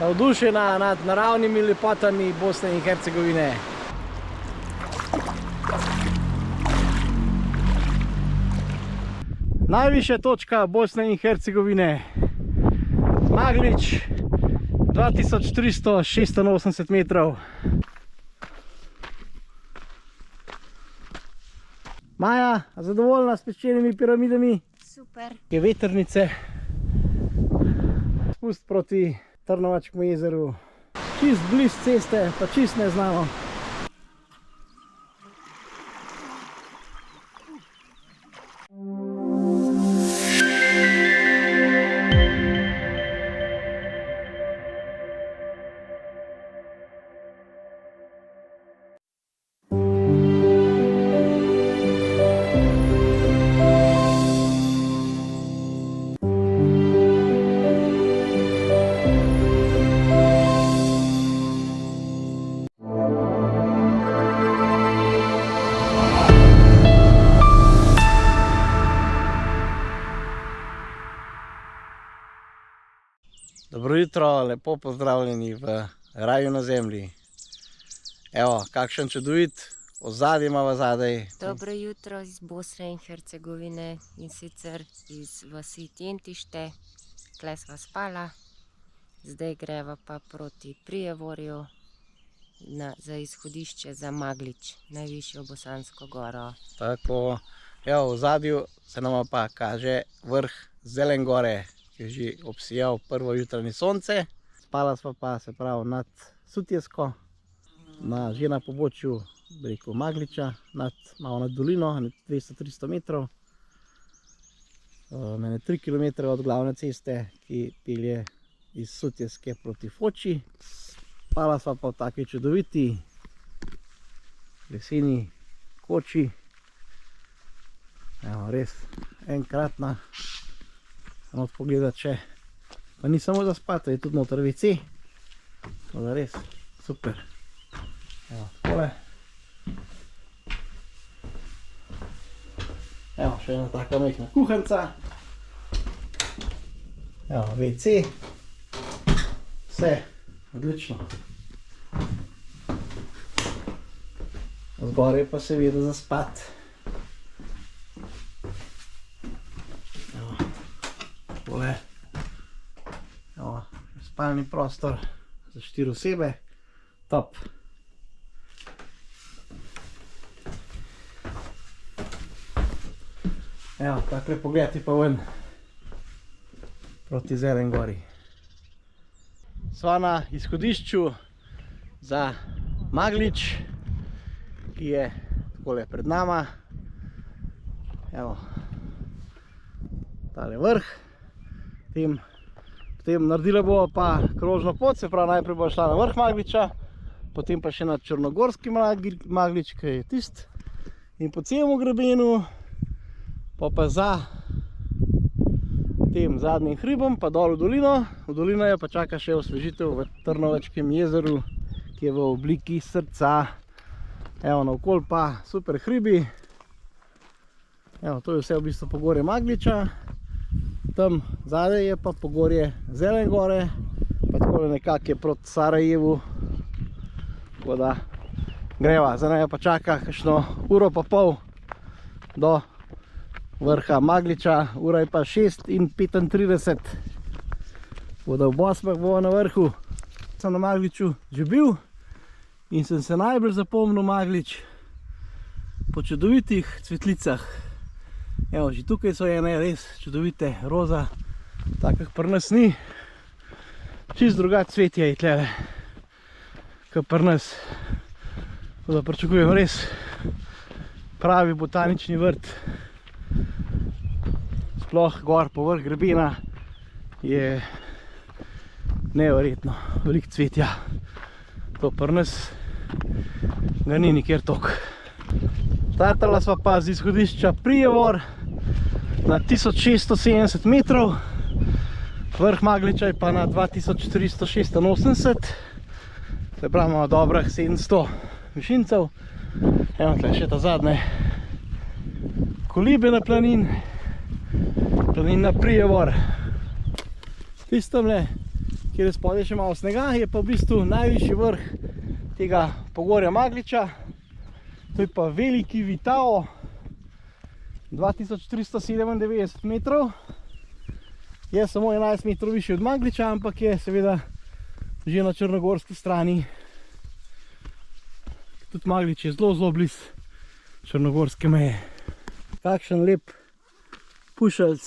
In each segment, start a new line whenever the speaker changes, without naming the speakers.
navdušena nad naravnimi lepotami Bosne in Hercegovine. Najvišja točka Bosne in Hercegovine, Maglič, 2386 metrov. Maja, zadovoljna s peščenimi piramidami?
Super.
Je vetrnice. Spust proti Trnovačkemu jezeru. Čist bliž ceste, pa čist neznano. Dobro jutro, lepo pozdravljeni v raju na zemlji. Evo, kakšen čudovit ozadje imamo zadaj.
Dobro jutro iz Bosne in Hercegovine, in sicer iz vasi Tjentište. Tle sva spala, zdaj greva pa proti Prijevorju za izhodišče za Maglič, najvišjo bosansko goro.
Tako, evo, v zadju se nama pa kaže vrh Zelengore, ki je že obsijal prvo jutranje sonce. Spala sva pa, se pravi, nad Sutjesko, že na pobočju Magliča, malo nad dolino, 200-300 metrov. Mene 3 km od glavne ceste, ki pelje iz Sutjeske proti Foči. Spala sva pa v taki čudoviti leseni koči. Evo, res enkratna. Samo pogledati še, pa ni samo za spati, je tudi noter WC. To je res super. Evo, takole. Evo, še ena taka majhna kuhanca. Evo, WC. Vse odlično. Zgoraj pa seveda za spati. Evo, spalni prostor za 4 osebe, top. Evo, takle pogled je pa ven proti Zelengori. Sva na izhodišču za Maglič, ki je takole pred nama. Evo, tale vrh. Potem naredila bo pa krožno pot, se pravi najprej bo šla na vrh Magliča, potem pa še na Črnogorski Maglič, ki je tist, in po celem grebenu, pa za tem zadnjim hribom, pa dol v dolino. V dolino je pa čaka še osvežitev v Trnovačkem jezeru, ki je v obliki srca. Evo, naokoli pa super hribi. Evo, to je vse v bistvu pogorje Magliča. Tam zadaj je pa pogorje Zelengore, pa takole nekako je proti Sarajevu. Tako da greva, zdaj naj pa čaka kakšno uro pa pol do vrha Magliča, ura je pa 6:35. Tako da ob 8 bomo na vrhu. Sem na Magliču že bil in sem se najbolj zapomnil Maglič po čudovitih cvetlicah. Evo, že tukaj so ene res čudovite, roza, takih pri nas ni. Čist drugače cvetje je tlele, kot pri nas. Tako da pričakujem res pravi botanični vrt. Sploh gor po vrh grebena je neverjetno veliko cvetja. To pri nas ga ni nikjer toliko. Startala sva pa z izhodišča Prijevor na 1670 metrov, vrh Magliča je pa na 2386, se pravi imamo dobrih 700 višincev. Evo tle še ta zadnje kolibe na planina Prijevor. Tistamle, kjer je spodaj še malo snega, je pa v bistvu najvišji vrh tega pogorja Magliča. To je pa veliki Vitao, 2397 metrov. Je samo 11 metrov višji od Magliča, ampak je seveda že na črnogorski strani. Tudi Maglič je zelo blizu črnogorske meje. Kakšen lep pušelc.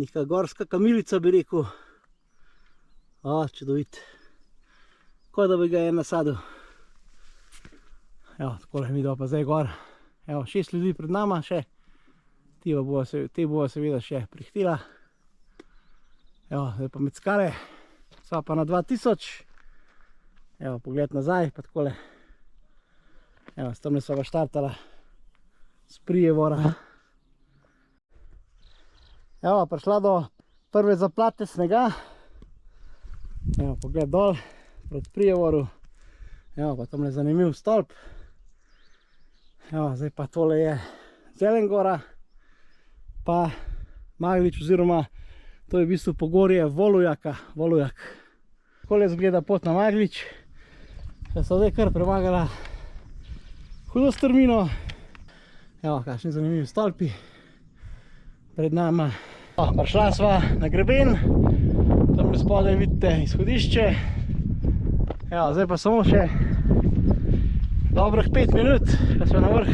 Neka gorska kamilica, bi rekel. Čudovit. Kot da bi ga je nasadil. Evo, takole mi pa zdaj gor. Evo, 6 ljudi pred nama še. Te bova seveda še prihtela. Evo, zdaj pa med skale. Sva pa na 2000. Evo, pogled nazaj, pa takole. Evo, s tamle sva pa štartala s Prijevora. Evo, prišla do prve zaplate snega. Evo, pogled dol proti Prijevoru. Evo, pa tamle zanimiv stolp. Evo, zdaj pa tole je Zelengora, pa Maglič, oziroma to je v bistvu pogorje Volujaka. Takole izgleda pot na Maglič. Ja, so zdaj kar premagala hudo strmino. Evo, kakšni zanimivi stolpi pred nama. Prišla sva na greben, tam spodaj vidite izhodišče. Evo, zdaj pa samo še dobrih 5 minut, pa smo na vrh.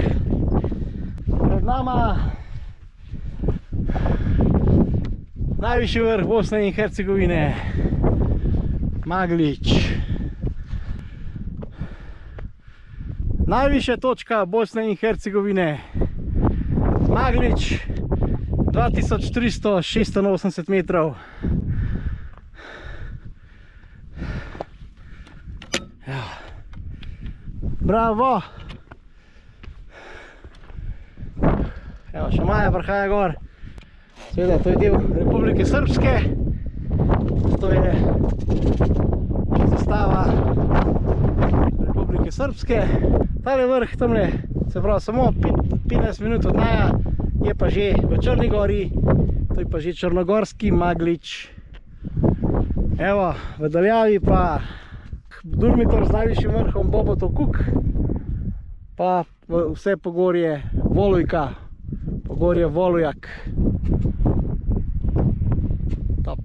Pred nama najvišji vrh Bosne in Hercegovine, Maglič. Najvišja točka Bosne in Hercegovine, Maglič, 2386 metrov. Bravo! Evo, še Maja prihaja gor. Seveda, to je del Republike Srpske. To je zastava Republike Srpske. Tale vrh tamle, se pravi samo 15 minut od Maja, je pa že v Črni gori. To je pa že črnogorski Maglič. Evo, v daljavi pa Durmitor z najvišjim vrhom Bobotov Kuk, pa vse pogorje Volujka, pogorje Volujak. Top.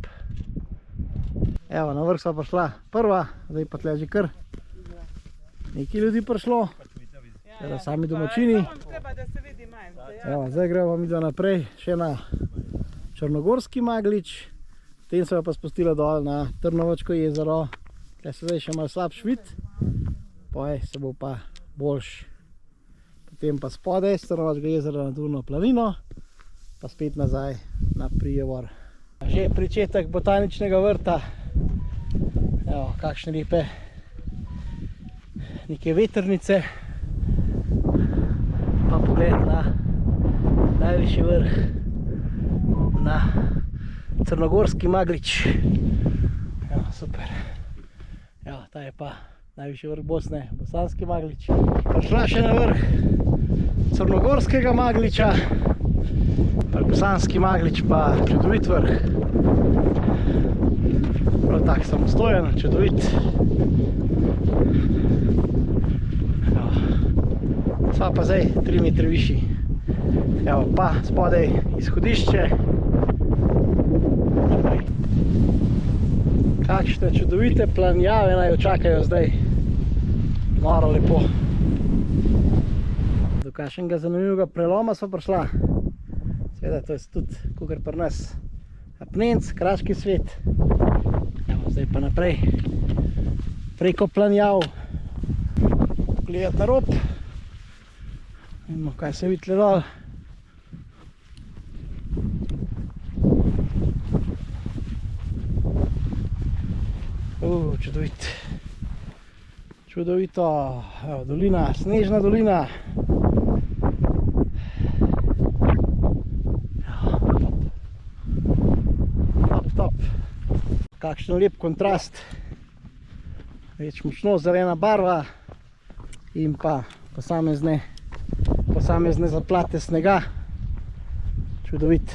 Evo, na vrh sva prišla prva, zdaj pa tle že kar nekaj ljudi prišlo, teda sami domačini. Evo, zdaj gremo mi naprej še na črnogorski Maglič, potem se pa spustila dol na Trnovačko jezero. Tukaj se zdaj še malo slabš vid, poj se bo pa boljš. Potem pa spodaj s Trnovačkega jezera na Turno planino, pa spet nazaj na Prijevor. Že pričetek botaničnega vrta. Evo, kakšne lepe neke vetrnice, pa pogled na najvišji vrh, na črnogorski Maglič. Evo, super. Evo, ta je pa najvišji vrh Bosne, bosanski Maglič. Prišla še na vrh črnogorskega Magliča, pa bosanski Maglič, pa čudovit vrh. Prav tak samostojen, čudovit. Evo, sva pa zdaj 3 metre višji. Evo, pa spodaj izhodišče. Kakšne čudovite planjave naj očakajo zdaj. Noro lepo. Do kakšnega zanimivega preloma sva prišla. Seveda, to je tudi, kakor pri nas, apnenc, kraški svet. Evo, zdaj pa naprej. Preko planjav. Gledati na rob. Vidimo, kaj se vidi tle dol. Čudovit. Čudovito. Evo, dolina, snežna dolina. Top. Kakšen lep kontrast. Več močno zelena barva in pa posamezne zaplate snega. Čudovit.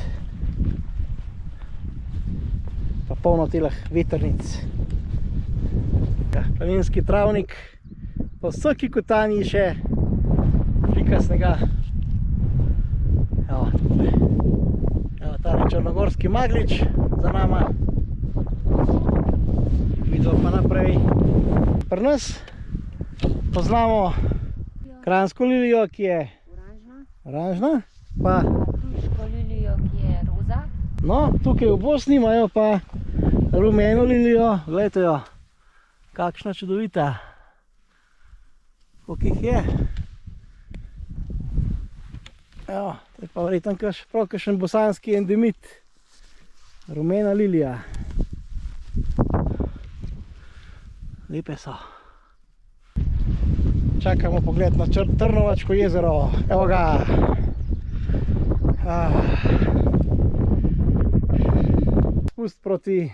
pa polno teh vetrnic. Ja, planinski travnik, po vsaki kotanji še slika snega. Evo, evo tale črnogorski Maglič za nama. Vidimo pa naprej. Pri nas poznamo kranjsko lilijo, ki je oranžna, pa
Turško lilijo, ki je roza.
no, tukaj v Bosni imajo pa rumeno lilijo, gledajte jo, kakšna čudovita. Koliko jih je? Evo, to je pa verjetno prav kakšen bosanski endemit. Rumena lilija. Lepe so. Čakamo pogled na Trnovačko jezero. Evo ga. Spust proti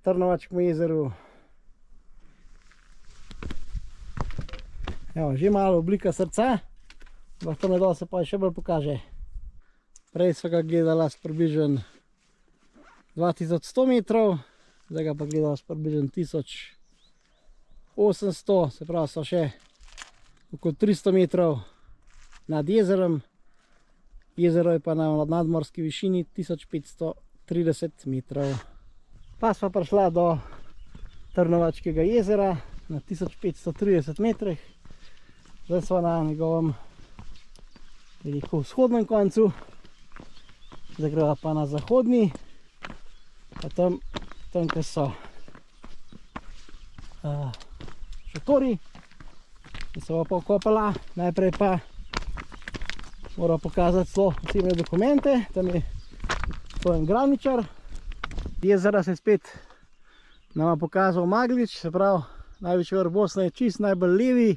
Trnovačkemu jezeru. Evo, že malo oblika srca. Ampak tam dol se pa še bolj pokaže. Prej sva ga gledala s približno 2100 metrov, zdaj ga pa gledala s približno 1800, se pravi so še okoli 300 metrov nad jezerom. Jezero je pa na nadmorski višini 1530 metrov. Pa sva prišla do Trnovačkega jezera na 1530 metrih. Zdaj sva na njegovem vzhodnem koncu, zdaj greva pa na zahodni, pa tam kjer so šotori, in se bo pa okopala. Najprej pa mora pokazati celo osebne dokumente, tam je en graničar. Jezera se spet nama pokazal Maglič, se pravi največji vrh Bosne je čist najbolj levi,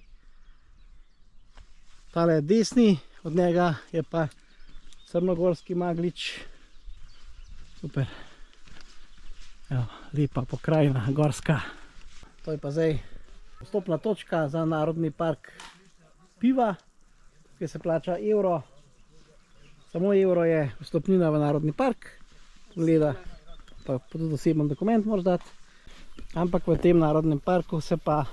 tale je desni, od njega je pa Črnogorski Maglič. Super. Evo, lepa pokrajina, gorska. To je pa zdaj vstopna točka za narodni park Piva, kjer se plača evro. Samo evro je vstopnina v narodni park. Gleda, pa tudi oseben dokument moraš dati. Ampak v tem narodnem parku se pa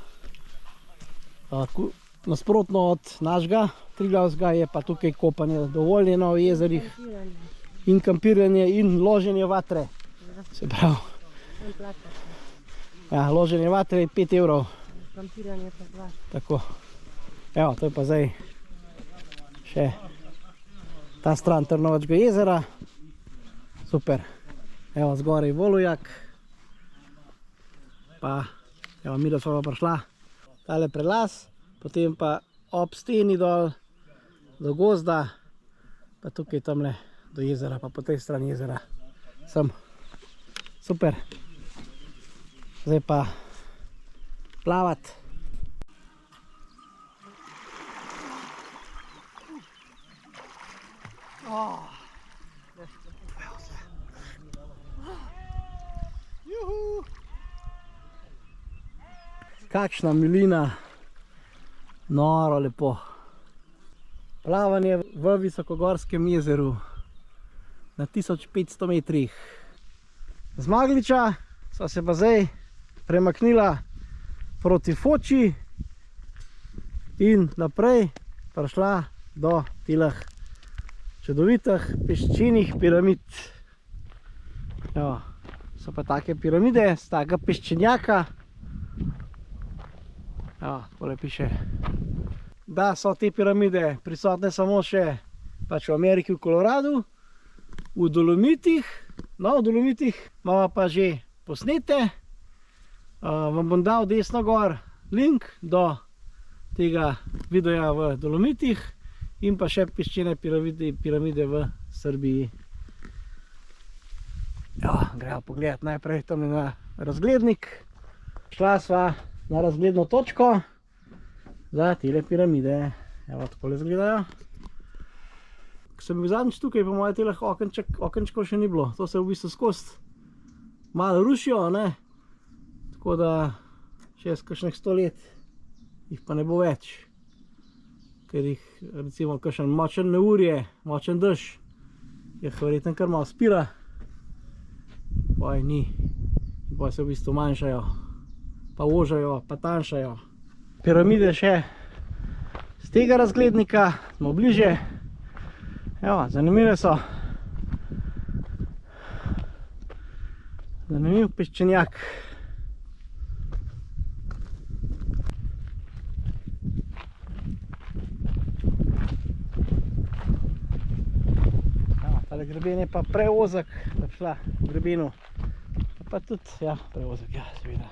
nasprotno od našega Triglavskega je pa tukaj kopanje dovoljeno v jezerih in kampiranje in loženje vatre. Se pravi, ja, loženje vatre je 5 evrov.
Kampiranje pa 2.
Tako. Evo, to je pa zdaj še ta stran Trnovačkega jezera. Super. Evo, zgoraj Volujak. Pa, evo, mi da sva pa prišla tale prelaz, potem pa ob steni dol do gozda, pa tukaj tamle do jezera, pa po tej strani jezera. Sem. Super. Zdaj pa plavat. Kakšna milina, noro lepo. Plavanje v Visokogorskem jezeru na 1500 metrih. Z Magliča sva se pa zdaj premaknila proti Foči in naprej prišla do teh čudovitih peščenih piramid. Evo, so pa take piramide z takega peščenjaka. Evo, takole piše, da so te piramide prisotne samo še pač v Ameriki, v Koloradu, v Dolomitih. No, v Dolomitih imamo pa že posnete. Vam bom dal desno gor link do tega videa v Dolomitih in pa še peščene piramide v Srbiji. Ja, gremo pogledati najprej tam na razglednik. Šla sva na razgledno točko za tele piramide. Evo, takole izgledajo. Ko sem bil zadnjič tukaj, pa moje teh okenčkov še ni bilo. To se v bistvu skozi malo rušijo, ne? Tako da še z kakšnih 100 let jih pa ne bo več. Ker jih recimo kakšen močen neurje, močen dež, jih verjetno kar malo spira. boj ni. Boj se v bistvu manjšajo, pa ožajo, pa tanjšajo. Piramide še z tega razglednika, smo bliže. Evo, zanimive so. Zanimiv peščenjak. Tale greben je pa preozak, da bi šla v grebenu. Pa tudi, ja, preozak, ja, seveda.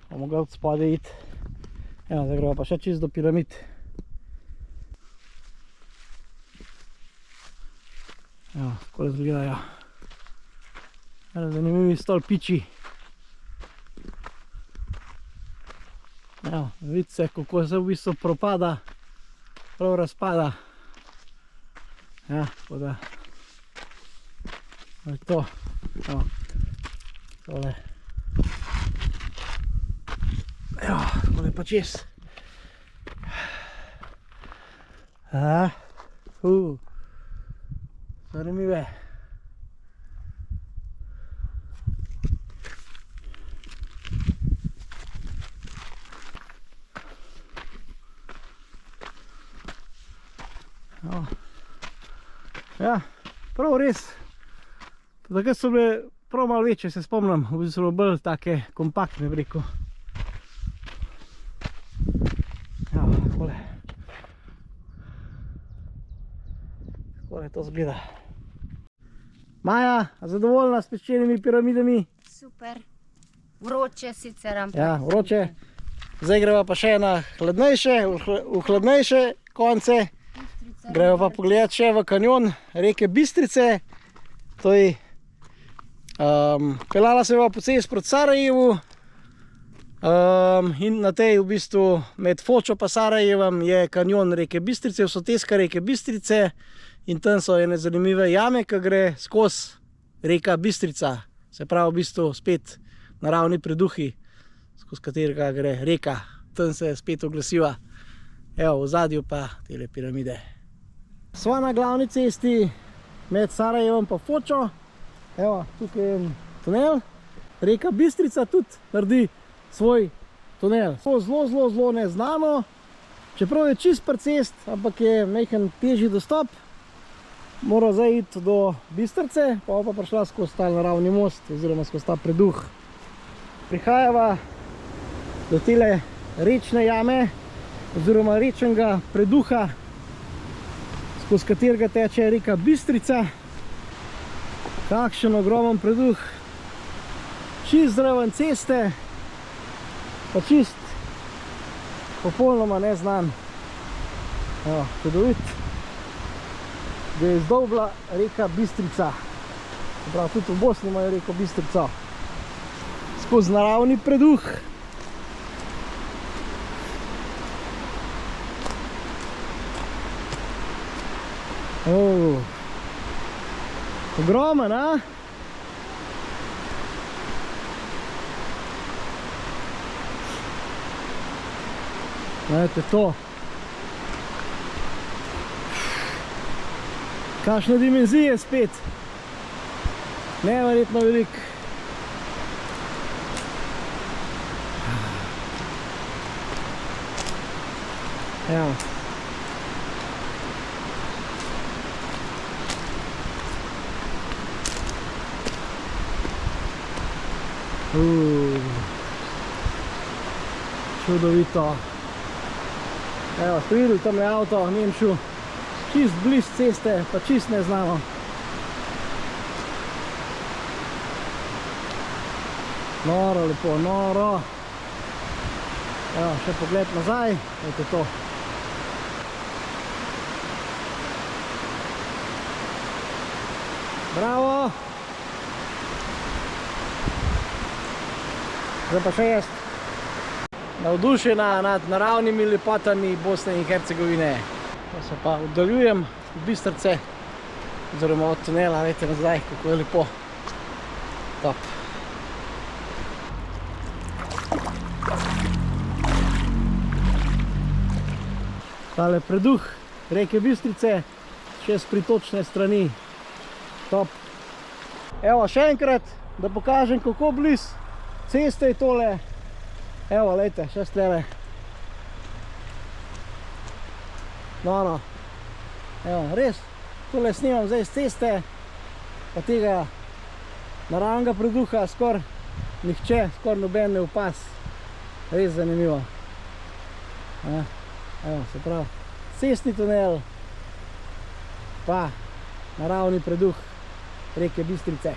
Bomo mogli od spodaj iti. Evo, zdaj gremo pa še čist do piramid. Evo, tako izgledajo. Zanimivi stolpiči. Evo, vidite se, kako se v bistvu propada, prav razpada. Ja, tako da je to, evo, tole. Evo, tole pa čez. Zanimive. Evo. Ja, prav res. Takrat so bile prav malo večje, se spomnim, v bistvu so bolj take kompaktne, bi rekel. Ja, takole. Takole to zgleda. Maja, zadovoljna s peščenimi piramidami?
Super. Vroče sicer, ampak...
Ja, vroče. Zdaj greva pa še na hladnejše, v hladnejše konce. Gremo pa pogledat še v kanjon reke Bistrice. Peljala se pa po cesti proti Sarajevu in na tej v bistvu med Fočo pa Sarajevom je kanjon reke Bistrice, soteska reke Bistrice in tam so ene zanimive jame, ki gre skozi reka Bistrica. Se pravi v bistvu spet naravni preduhi, skozi katerega gre reka. Tam se spet oglasiva. Evo, v zadju pa tele piramide. Sva na glavni cesti med Sarajevom pa Fočo. Evo, tukaj je tunel. Reka Bistrica tudi naredi svoj tunel. Zelo neznano, čeprav je čist par cest, ampak je majhen težji dostop. Mora zdaj iti do Bistrice, pa prišla skozi ta naravni most, oziroma skozi ta preduh. Prihajava do tele rečne jame, oziroma rečnega preduha, skozi katerega teče reka Bistrica. Kakšen ogromen preduh. Čist zraven ceste, pa čist popolnoma neznan. Evo, čudovit, da je izdolbla reka Bistrica. Prav, tudi v Bosni imajo reko Bistrico. Skozi naravni preduh. Ogromen, a? Gledajte to. Kakšne dimenzije spet. Neverjetno veliko. Evo. Čudovito. Evo, ste videli tamle avto, Nemšu, čist bliž ceste, pa čist neznano. Noro, lepo, noro. Evo, še pogled nazaj, gledajte to. Bravo! Zdaj pa še jaz. Navdušena nad naravnimi lepotami Bosne in Hercegovine. Pa se pa oddaljujem v Bistrice, oziroma od tunela, vedete nazaj, kako je lepo. Top. Tale preduh reke Bistrice, še s pritočne strani. Top. Evo, še enkrat, da pokažem, kako blizu ceste je tole. Evo, lejte, še stlele. No. Evo, res, tole snimam zdaj z ceste, pa tega naravnega produha skoraj nihče, skoraj noben ne opaz. Res zanimivo. Evo, se pravi, cestni tunel, pa naravni produh reke Bistrice.